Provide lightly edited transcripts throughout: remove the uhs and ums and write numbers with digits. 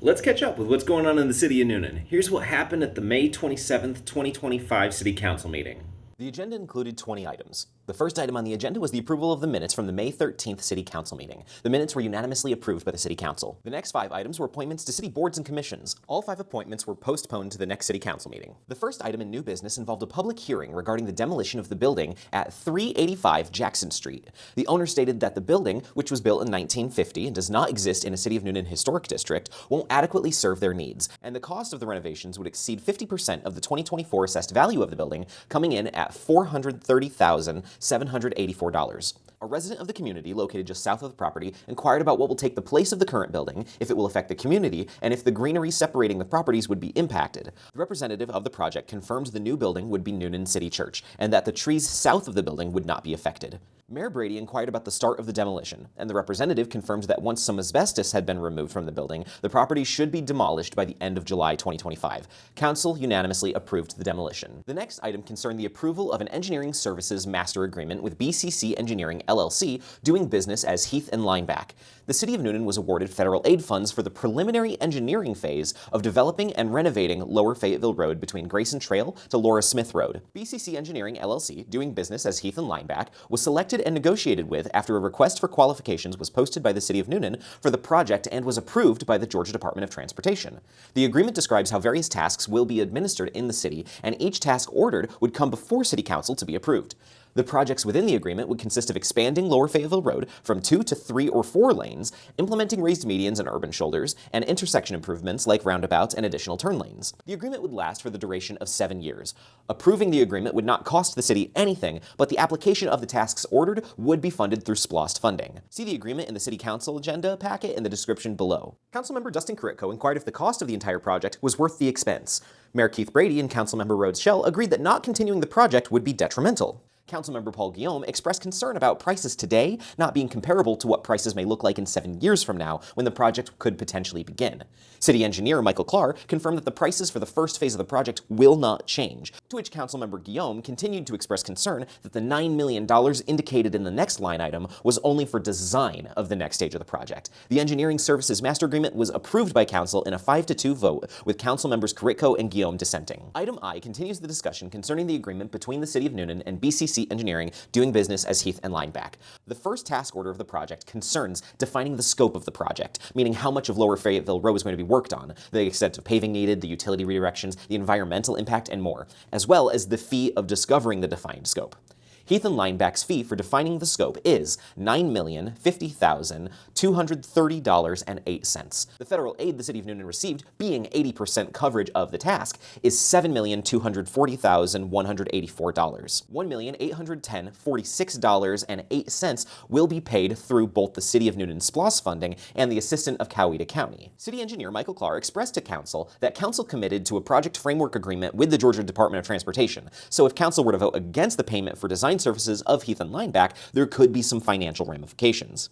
Let's catch up with what's going on in the city of Newnan. Here's what happened at the May 27th, 2025 City Council meeting. The agenda included 20 items. The first item on the agenda was the approval of the minutes from the May 13th City Council meeting. The minutes were unanimously approved by the City Council. The next 5 items were appointments to city boards and commissions. All 5 appointments were postponed to the next City Council meeting. The first item in new business involved a public hearing regarding the demolition of the building at 385 Jackson Street. The owner stated that the building, which was built in 1950 and does not exist in a City of Newnan historic district, won't adequately serve their needs, and the cost of the renovations would exceed 50% of the 2024 assessed value of the building, coming in at $430,784. A resident of the community located just south of the property inquired about what will take the place of the current building, if it will affect the community, and if the greenery separating the properties would be impacted. The representative of the project confirmed the new building would be Newnan City Church, and that the trees south of the building would not be affected. Mayor Brady inquired about the start of the demolition, and the representative confirmed that once some asbestos had been removed from the building, the property should be demolished by the end of July 2025. Council unanimously approved the demolition. The next item concerned the approval of an engineering services master agreement with BCC Engineering LLC, doing business as Heath and Lineback. The City of Newnan was awarded federal aid funds for the preliminary engineering phase of developing and renovating Lower Fayetteville Road between Grayson Trail to Laura Smith Road. BCC Engineering LLC, doing business as Heath and Lineback, was selected and negotiated with after a request for qualifications was posted by the City of Newnan for the project and was approved by the Georgia Department of Transportation. The agreement describes how various tasks will be administered in the city, and each task ordered would come before City Council to be approved. The projects within the agreement would consist of expanding Lower Fayetteville Road from 2 to 3 or 4 lanes, implementing raised medians and urban shoulders, and intersection improvements like roundabouts and additional turn lanes. The agreement would last for the duration of 7 years. Approving the agreement would not cost the city anything, but the application of the tasks ordered would be funded through SPLOST funding. See the agreement in the City Council agenda packet in the description below. Councilmember Dustin Karitko inquired if the cost of the entire project was worth the expense. Mayor Keith Brady and Councilmember Rhodes Shell agreed that not continuing the project would be detrimental. Councilmember Paul Guillaume expressed concern about prices today not being comparable to what prices may look like in 7 years from now when the project could potentially begin. City engineer Michael Clark confirmed that the prices for the first phase of the project will not change, to which Councilmember Guillaume continued to express concern that the $9 million indicated in the next line item was only for design of the next stage of the project. The engineering services master agreement was approved by Council in a 5-2 vote, with Councilmembers Karitko and Guillaume dissenting. Item I continues the discussion concerning the agreement between the City of Newnan and BCC Engineering, doing business as Heath and Lineback. The first task order of the project concerns defining the scope of the project, meaning how much of Lower Fayetteville Road is going to be worked on, the extent of paving needed, the utility redirections, the environmental impact, and more, as well as the fee of discovering the defined scope. Heath and Lineback's fee for defining the scope is $9,050,230.08. The federal aid the City of Newnan received, being 80% coverage of the task, is $7,240,184. $1,810,46.08 will be paid through both the City of Newnan SPLOST funding and the assistant of Coweta County. City engineer Michael Clark expressed to Council that Council committed to a project framework agreement with the Georgia Department of Transportation, so if Council were to vote against the payment for design services of Heath and Lineback, there could be some financial ramifications.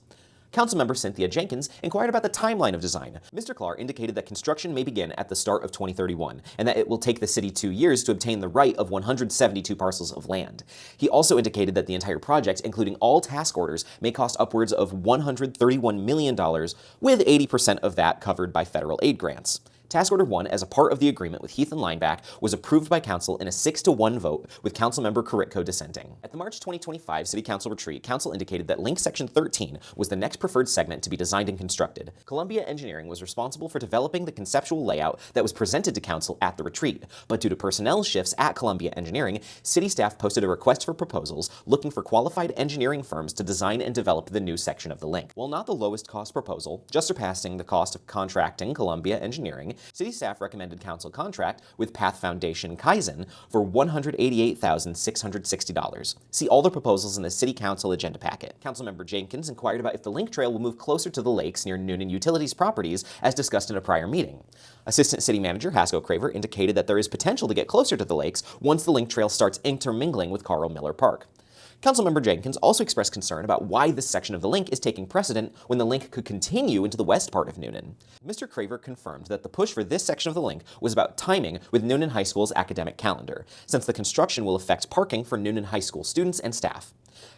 Councilmember Cynthia Jenkins inquired about the timeline of design. Mr. Clark indicated that construction may begin at the start of 2031, and that it will take the city 2 years to obtain the right of 172 parcels of land. He also indicated that the entire project, including all task orders, may cost upwards of $131 million, with 80% of that covered by federal aid grants. Task Order 1, as a part of the agreement with Heath and Lineback, was approved by Council in a 6-1 vote, with Councilmember Karitko dissenting. At the March 2025 City Council retreat, Council indicated that Link Section 13 was the next preferred segment to be designed and constructed. Columbia Engineering was responsible for developing the conceptual layout that was presented to Council at the retreat, but due to personnel shifts at Columbia Engineering, City staff posted a request for proposals looking for qualified engineering firms to design and develop the new section of the link. While not the lowest cost proposal, just surpassing the cost of contracting Columbia Engineering, City staff recommended Council contract with Path Foundation Kaizen for $188,660. See all the proposals in the City Council agenda packet. Councilmember Jenkins inquired about if the link trail will move closer to the lakes near Newnan Utilities properties, as discussed in a prior meeting. Assistant City Manager Haskell Craver indicated that there is potential to get closer to the lakes once the link trail starts intermingling with Carl Miller Park. Councilmember Jenkins also expressed concern about why this section of the link is taking precedent when the link could continue into the west part of Newnan. Mr. Craver confirmed that the push for this section of the link was about timing with Newnan High School's academic calendar, since the construction will affect parking for Newnan High School students and staff.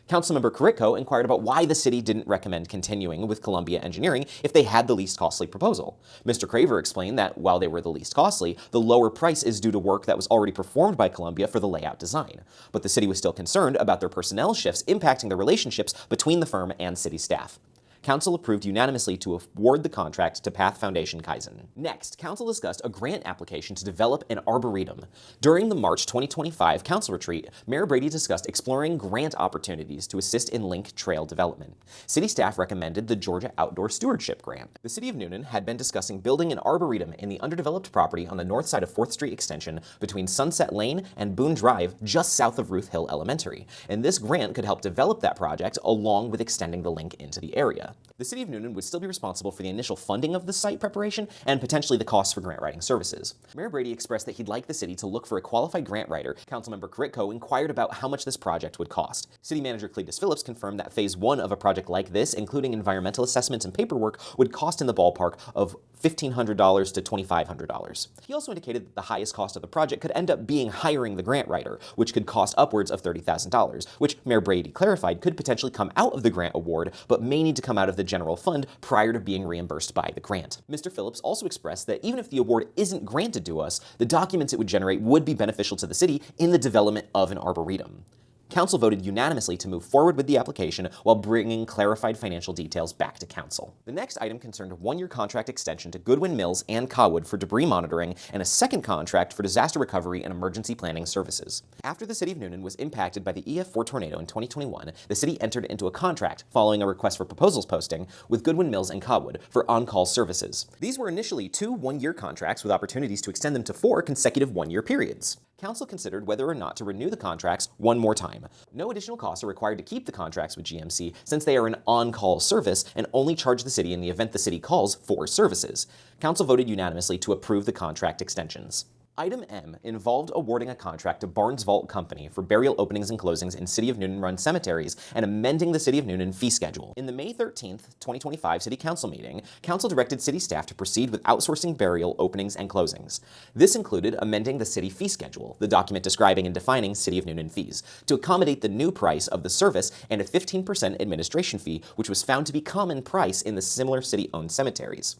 Councilmember Carrico inquired about why the city didn't recommend continuing with Columbia Engineering if they had the least costly proposal. Mr. Craver explained that while they were the least costly, the lower price is due to work that was already performed by Columbia for the layout design. But the city was still concerned about their personnel shifts impacting the relationships between the firm and city staff. Council approved unanimously to award the contract to Path Foundation Kaizen. Next, Council discussed a grant application to develop an arboretum. During the March 2025 Council retreat, Mayor Brady discussed exploring grant opportunities to assist in link trail development. City staff recommended the Georgia Outdoor Stewardship Grant. The City of Newnan had been discussing building an arboretum in the underdeveloped property on the north side of 4th Street Extension between Sunset Lane and Boone Drive, just south of Ruth Hill Elementary, and this grant could help develop that project along with extending the link into the area. The City of Newnan would still be responsible for the initial funding of the site preparation and potentially the costs for grant writing services. Mayor Brady expressed that he'd like the city to look for a qualified grant writer. Councilmember Carrico inquired about how much this project would cost. City Manager Cletus Phillips confirmed that phase 1 of a project like this, including environmental assessments and paperwork, would cost in the ballpark of $1,500 to $2,500. He also indicated that the highest cost of the project could end up being hiring the grant writer, which could cost upwards of $30,000, which Mayor Brady clarified could potentially come out of the grant award, but may need to come out of the general fund prior to being reimbursed by the grant. Mr. Phillips also expressed that even if the award isn't granted to us, the documents it would generate would be beneficial to the city in the development of an arboretum. Council voted unanimously to move forward with the application while bringing clarified financial details back to Council. The next item concerned a 1-year contract extension to Goodwin Mills and Cawood for debris monitoring and a second contract for disaster recovery and emergency planning services. After the City of Newnan was impacted by the EF4 tornado in 2021, the city entered into a contract following a request for proposals posting with Goodwin Mills and Cawood for on-call services. These were initially 2 1-year contracts with opportunities to extend them to 4 consecutive 1-year periods. Council considered whether or not to renew the contracts one more time. No additional costs are required to keep the contracts with GMC since they are an on-call service and only charge the city in the event the city calls for services. Council voted unanimously to approve the contract extensions. Item M involved awarding a contract to Barnes Vault Company for burial openings and closings in City of Newnan-run cemeteries and amending the City of Newnan fee schedule. In the May 13, 2025 City Council meeting, Council directed city staff to proceed with outsourcing burial openings and closings. This included amending the city fee schedule, the document describing and defining City of Newnan fees, to accommodate the new price of the service and a 15% administration fee, which was found to be common price in the similar city-owned cemeteries.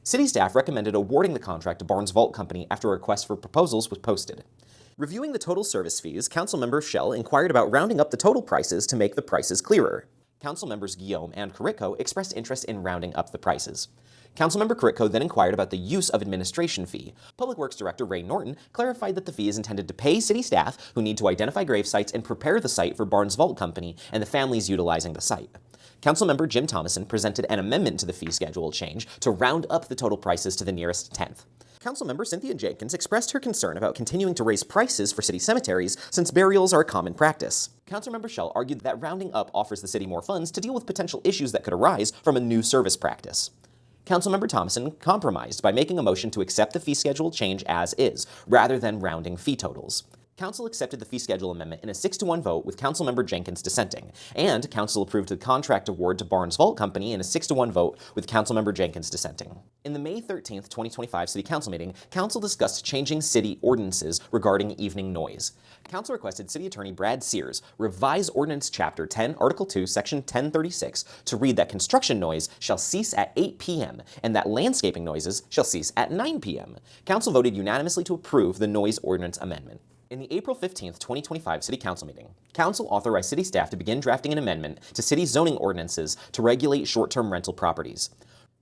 City staff recommended awarding the contract to Barnes Vault Company after a request for proposals was posted. Reviewing the total service fees, Councilmember Schell inquired about rounding up the total prices to make the prices clearer. Council members Guillaume and Carrico expressed interest in rounding up the prices. Councilmember Carrico then inquired about the use of administration fee. Public Works Director Ray Norton clarified that the fee is intended to pay city staff who need to identify grave sites and prepare the site for Barnes Vault Company and the families utilizing the site. Councilmember Jim Thomason presented an amendment to the fee schedule change to round up the total prices to the nearest tenth. Councilmember Cynthia Jenkins expressed her concern about continuing to raise prices for city cemeteries since burials are a common practice. Councilmember Schell argued that rounding up offers the city more funds to deal with potential issues that could arise from a new service practice. Councilmember Thomason compromised by making a motion to accept the fee schedule change as is, rather than rounding fee totals. Council accepted the fee schedule amendment in a 6-1 vote with Councilmember Jenkins dissenting, and Council approved the contract award to Barnes Vault Company in a 6-1 vote with Councilmember Jenkins dissenting. In the May 13, 2025 City Council meeting, Council discussed changing city ordinances regarding evening noise. Council requested City Attorney Brad Sears revise Ordinance Chapter 10, Article 2, Section 1036 to read that construction noise shall cease at 8 p.m. and that landscaping noises shall cease at 9 p.m. Council voted unanimously to approve the noise ordinance amendment. In the April 15, 2025 City Council meeting, Council authorized city staff to begin drafting an amendment to city zoning ordinances to regulate short-term rental properties.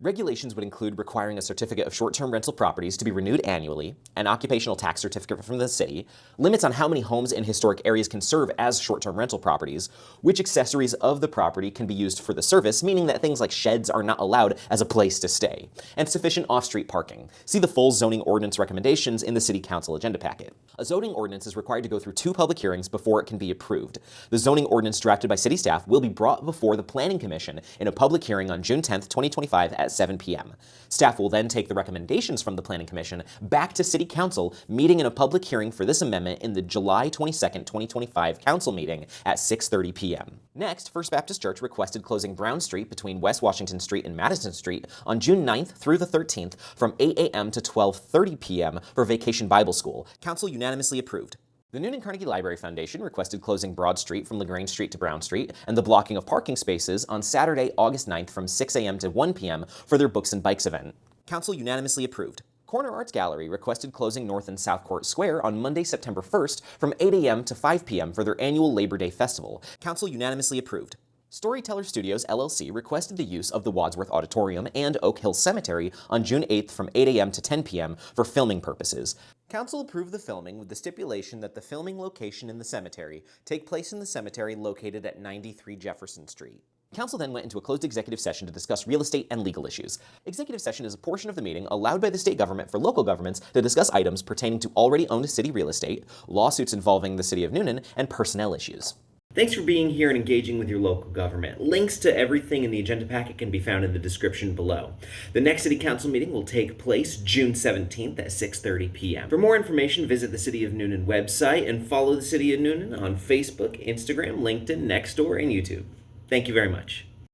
Regulations would include requiring a certificate of short-term rental properties to be renewed annually, an occupational tax certificate from the city, limits on how many homes in historic areas can serve as short-term rental properties, which accessories of the property can be used for the service, meaning that things like sheds are not allowed as a place to stay, and sufficient off-street parking. See the full zoning ordinance recommendations in the City Council agenda packet. A zoning ordinance is required to go through 2 public hearings before it can be approved. The zoning ordinance drafted by city staff will be brought before the Planning Commission in a public hearing on June 10, 2025 at 7 p.m. Staff will then take the recommendations from the Planning Commission back to City Council, meeting in a public hearing for this amendment in the July 22, 2025 Council meeting at 6:30 p.m. Next, First Baptist Church requested closing Brown Street between West Washington Street and Madison Street on June 9th through the 13th from 8 a.m. to 12:30 p.m. for Vacation Bible School. Council unanimously approved. The Newnan Carnegie Library Foundation requested closing Broad Street from LaGrange Street to Brown Street and the blocking of parking spaces on Saturday, August 9th from 6 a.m. to 1 p.m. for their Books and Bikes event. Council unanimously approved. Corner Arts Gallery requested closing North and South Court Square on Monday, September 1st from 8 a.m. to 5 p.m. for their annual Labor Day Festival. Council unanimously approved. Storyteller Studios, LLC requested the use of the Wadsworth Auditorium and Oak Hill Cemetery on June 8th from 8 a.m. to 10 p.m. for filming purposes. Council approved the filming with the stipulation that the filming location in the cemetery take place in the cemetery located at 93 Jefferson Street. Council then went into a closed executive session to discuss real estate and legal issues. Executive session is a portion of the meeting allowed by the state government for local governments to discuss items pertaining to already owned city real estate, lawsuits involving the city of Newnan, and personnel issues. Thanks for being here and engaging with your local government. Links to everything in the agenda packet can be found in the description below. The next City Council meeting will take place June 17th at 6:30 p.m. For more information, visit the City of Newnan website and follow the City of Newnan on Facebook, Instagram, LinkedIn, Nextdoor, and YouTube. Thank you very much.